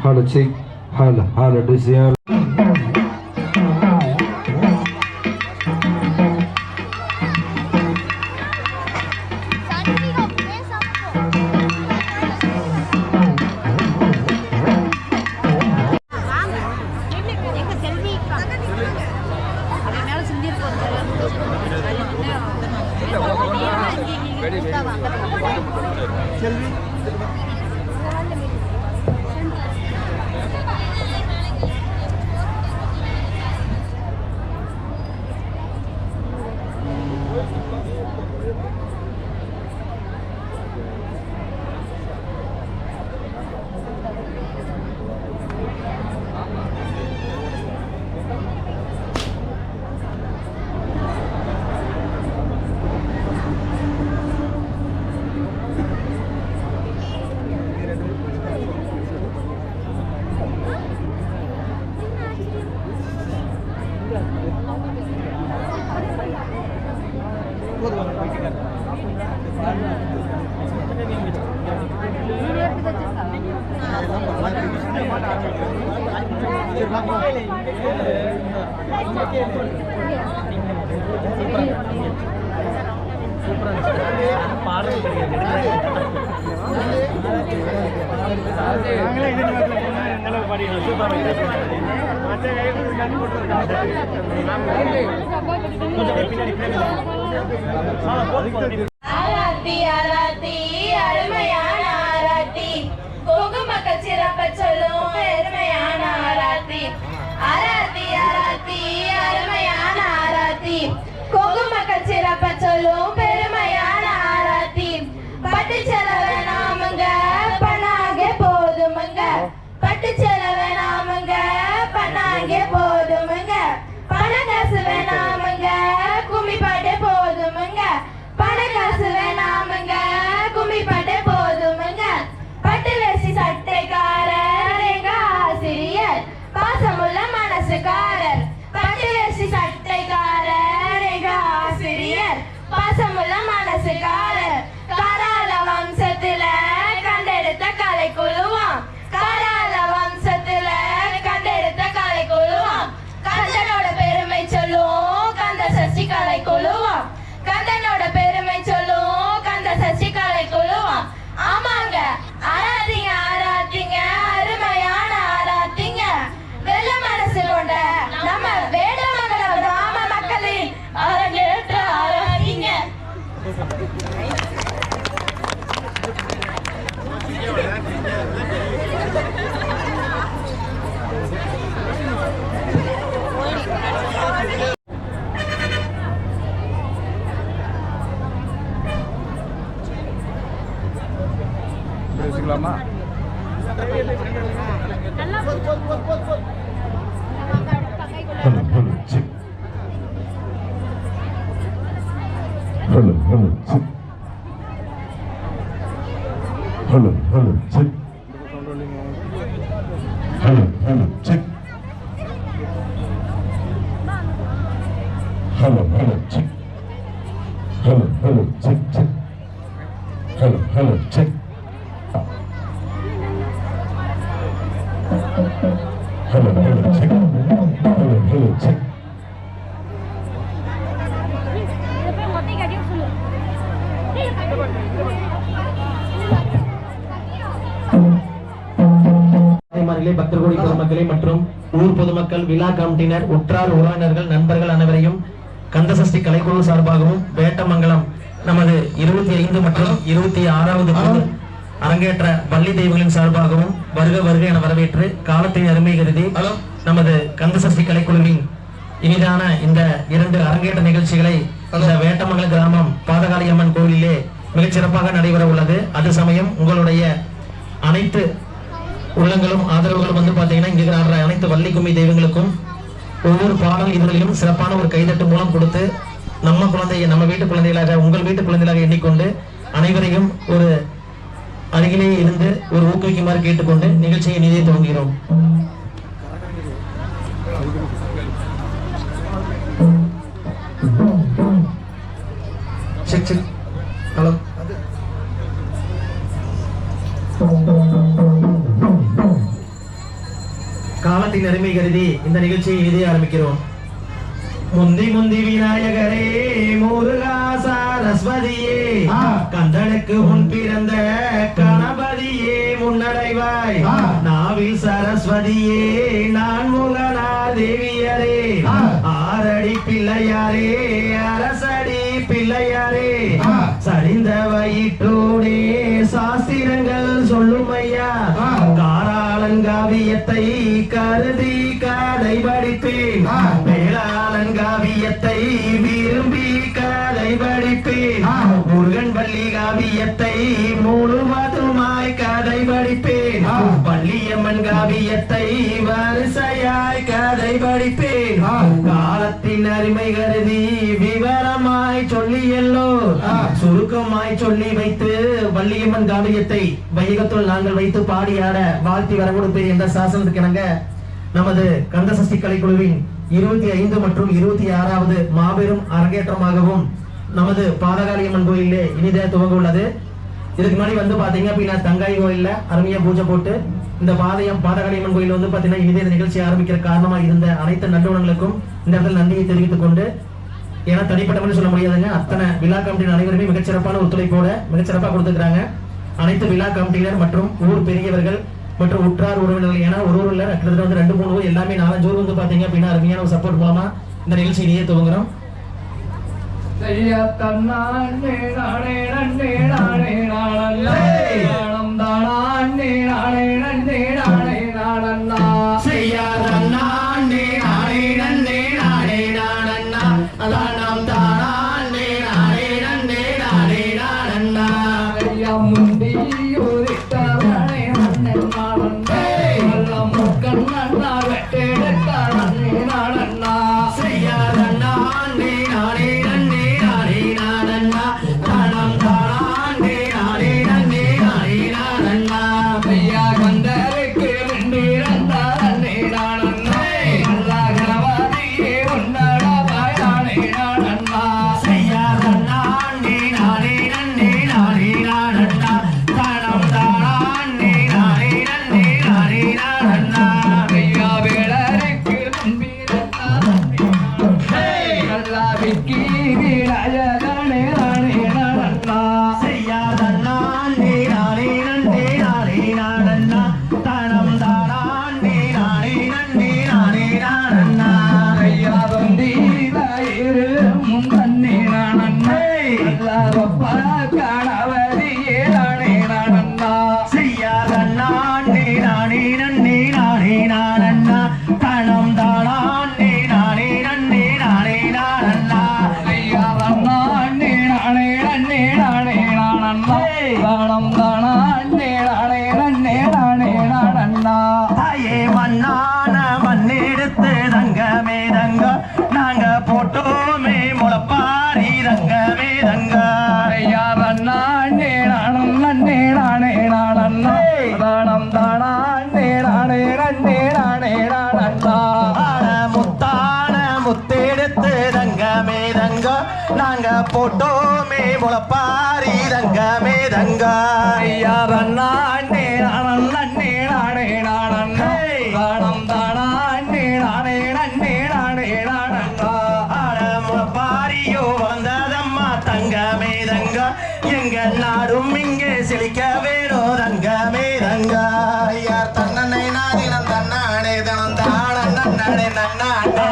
Hala check, hala desian. ஆராத்தி ஆராத்தி அருமையான ஆராத்தி கோகுமக்க சிறப்ப சொல்லும் பெருமையான ஆராத்தி ஆராத்தி ஆராத்தி அருமையான ஆராத்தி கோகுமக்க சிறப்ப சொல்லும் பெருமையான ஆராத்தி பட்டு செலவ நாமங்க பணாக போதுமங்க பட்டு செலவ நாமங்க பணாக போதுமங்க பணகாசு வேணாமங்க கும்மி பாட்டு போதுமங்க பணகாசு வேணாமங்க கும்மி பாட்டு போதுமங்க பட்டு வேசி சட்டைக்காரர் எங்க ஆசிரியர் பாசமுள்ள மனசுக்காரர் பட்டு வேசி சட்டைக்காரர் எங்க ஆசிரியர் பாசமுள்ள மனசுக்காரர் காரால வம்சத்துல கண்டெடுத்த கலை குழுவாம் காரால வம்சத்துல கண்டெடுத்த கலை குழுவாம் கந்தனோட பெருமை சொல்லும் கந்த சஷ்டி கலை குழுவாம் கந்தனோட பெருமை சொல்லும் கந்த சஷ்டி கலை குழுவாம் ஆமாங்க ஆராதிங்க ஆராதிங்க அருமையான ஆராதிங்க வெள்ள மனசு கொண்ட நம்ம வேடமங்கல கிராம மக்களின் அரங்கேற்ற ஆராதிங்க பக்தர் கோடி பொதுமக்களே மற்றும் ஊர் பொதுமக்கள், விழா கமிட்டியினர், உற்றார் உறவினர்கள், நண்பர்கள் அனைவரையும் கந்தசஷ்டி கலைக்குழு சார்பாகவும் வேட்டமங்கலம் நமது 25 மற்றும் 26வது அரங்கேற்ற பள்ளி தெய்வங்களின் சார்பாகவும் வருக வருக என வரவேற்று காலத்தின் அருமை கருதி நமது கந்தசஷ்டி கலைக்குழுவின் இனிதான இந்த 2 அரங்கேற்ற நிகழ்ச்சிகளை இந்த வேட்டமங்கல கிராமம் பாதகாளியம்மன் கோவிலிலே மிகச் சிறப்பாக நடைபெற உள்ளது. அது சமயம் உங்களுடைய அனைத்து உள்ளங்களும் ஆதரவுகளும் வந்து பாத்தீங்கன்னா இங்க இருக்கிற அனைத்து வள்ளி கும்மி தெய்வங்களுக்கும் ஒவ்வொரு பாடல் இதழிலும் சிறப்பான ஒரு கைதட்டு மூலம் கொடுத்து நம்ம குழந்தைய நம்ம வீட்டு குழந்தைகளாக உங்கள் வீட்டு குழந்தைகளாக எண்ணிக்கொண்டு அனைவரையும் ஒரு அருகிலேயே இருந்து ஒரு ஊக்குவிக்குமாறு கேட்டுக்கொண்டு நிகழ்ச்சியை நீதியை துவங்குகிறோம். ஹலோ காலத்தின் அருமை கருதி இந்த நிகழ்ச்சியை எழுதி ஆரம்பிக்கிறோம். முந்தி முந்தி விநாயகரே, முருகா சரஸ்வதியே, கந்தனுக்கு முன் பிறந்த கணபதியே முன்னடைவாய், நாவில் சரஸ்வதியே நான் முகனா தேவியரே, ஆரடி பிள்ளையாரே அரசடி பிள்ளையாரே, சரிந்த வயிற்றோடே சாஸ்திரங்கள் சொல்லும் ஐயா, காராளங்காவியத்தை கருதி கதை படிப்பேன், வேளாளங்காவியத்தை விரும்பி கதை படிப்பேன், முருகன் வள்ளி காவியத்தை முழுவதுமாய் கதை படிப்பேன், வள்ளியம்மன் காவியத்தை வரிசையாய் கதை படிப்பேன், காலத்தின் அருமை கருதி விவரமாய் சொல்லி எல்லோ சுருக்கமாய் சொல்லி வைத்து வள்ளியம்மன் காவியத்தை வைகத்துள் நாங்கள் வைத்து பாடியாட வாழ்த்தி வர கொடுப்பேன் என்ற சாசனத்துக்கு இணங்க நமது கந்தசஷ்டி கலைக்குழுவின் 25 மற்றும் 26வது மாபெரும் அரங்கேற்றமாகவும் நமது பாதகாளியம்மன் கோயிலே இனிதே துவங்க உள்ளது. இதுக்கு முன்னாடி வந்து பாத்தீங்க அப்படின்னா தங்காய் கோயில்ல அருமையா பூஜை போட்டு இந்த பாதகாளியம்மன் கோயில் வந்து பாத்தீங்கன்னா இனிதே நிகழ்ச்சி ஆரம்பிக்கிற காரணமா இருந்த அனைத்து நண்பர்களுக்கும் இந்த இடத்துல நன்றியை தெரிவித்துக் கொண்டு, ஏன்னா தனிப்பட்ட சொல்ல முடியாதுங்க, அத்தனை விழா கமிட்டியின் அனைவருமே மிகச்சிறப்பான ஒத்துழைப்போட மிகச்சிறப்பாக கொடுத்துருக்காங்க. அனைத்து விழா கமிட்டியினர் மற்றும் ஊர் பெரியவர்கள் மற்றும் உற்றார் உறவினர்கள், ஏன்னா ஒரு ஊர்ல கிட்டத்தட்ட வந்து 2-3 ஊர் எல்லாமே 4-5 ஊர் வந்து பாத்தீங்க அப்படின்னா அருமையான ஒரு சப்போர்ட் மூலமா இந்த நிகழ்ச்சி இனியே துவங்குறோம். நாங்க போட்டோமே முளப்பாரி தங்கமே தங்க ஐயா தன்னானே நன்னானே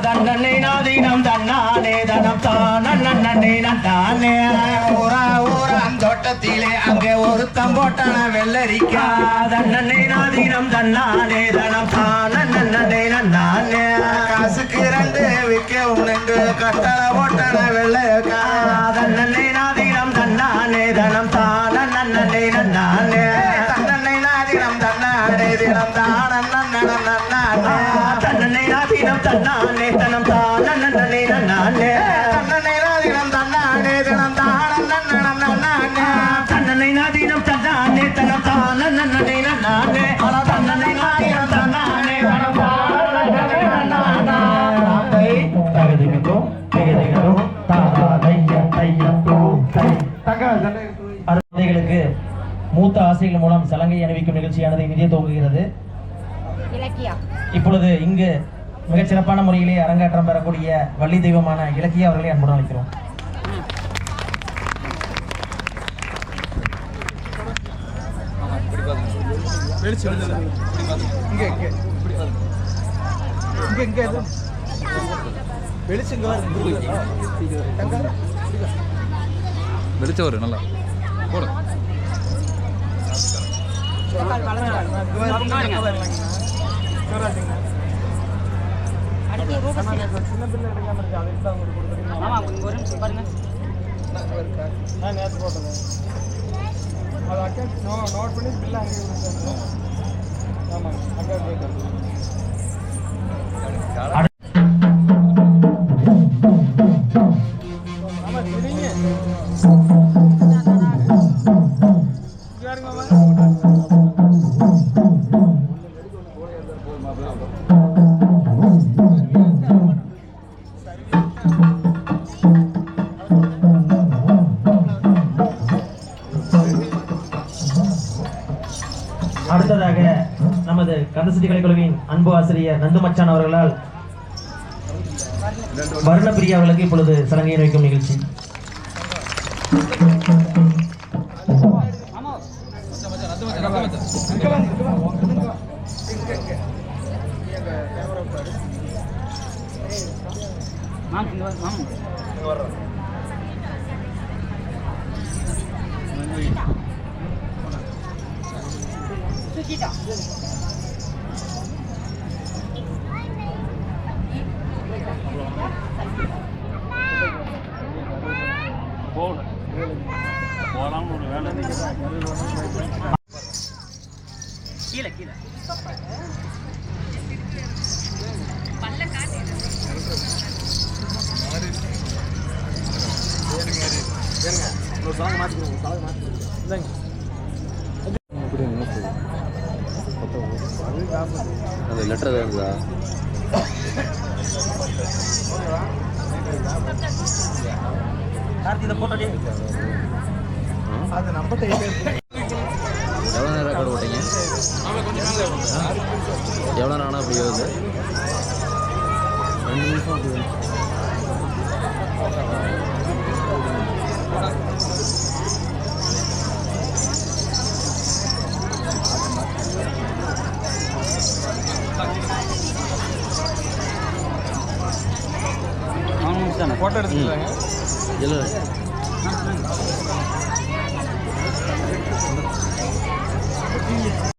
தன்னே நாதீனம் தன்னானே தனம் தானே நன்னானே ஊரான் தோட்டத்திலே அங்கே ஒருத்தம் போட்டான வெள்ளரிக்கா தன்னே நாதீனம் தன்னானே தனம் தானே நன்னானே காசுக்கு ரெண்டு விற்க உனக்கு கட்டளை போட்டான வெள்ளையக்கா தன்னே நாதீனம் தன்னானே தனம் தானே நன்னானே தன்னே நாதீனம் தன்னானே தினம் தானே நன்னானே தன்னே நாதீனம் தன்னானே தனம் தானே நன்னானே தன்னே நாதீனம் தன்னானே தினம் தானே நன்னானே தன்னே நாதீனம் தன்னானே தனம் தானே நன்னானே தன்னே நாதீனம் தன்னானே தனம் தானே நன்னானே தகதிகோ தகதிகோ தாதா தைய தைய தூ தை குழந்தைகளுக்கு மூத்த ஆசிரியர்கள் மூலம் சலங்கை அணிவிக்கும் நிகழ்ச்சியானது இனிதே துவங்குகிறது. இப்பொழுது இங்கு மிகச் சிறப்பான முறையிலே அரங்கேற்றம் பெறக்கூடிய வள்ளி தெய்வமான இலக்கியா அவர்களை அன்புடன் அழைக்கிறோம். வெளிச்சம் வரும் நல்லா போடு. நோட் பண்ணி பில்ல அடுத்ததாக நமது கந்தசக்தி கலைக்குழுவின் அன்பு ஆசிரியர் நந்து மச்சான் அவர்களால் வர்ணப்பிரியா அவர்களுக்கு இப்பொழுது சலங்கை வைக்கும் நிகழ்ச்சி. கீழே கீழே அந்த லெட்டர் தான் இருந்தா எவ்வளோ நேரம் ரெக்கார்டு ஓட்டிங்க? எவ்வளோ நேரம் ஆனால் அப்படி வருது? 2 நிமிஷம் அப்படி வருது. போட்டோ எடுத்துக்கிறாங்க. இல்லை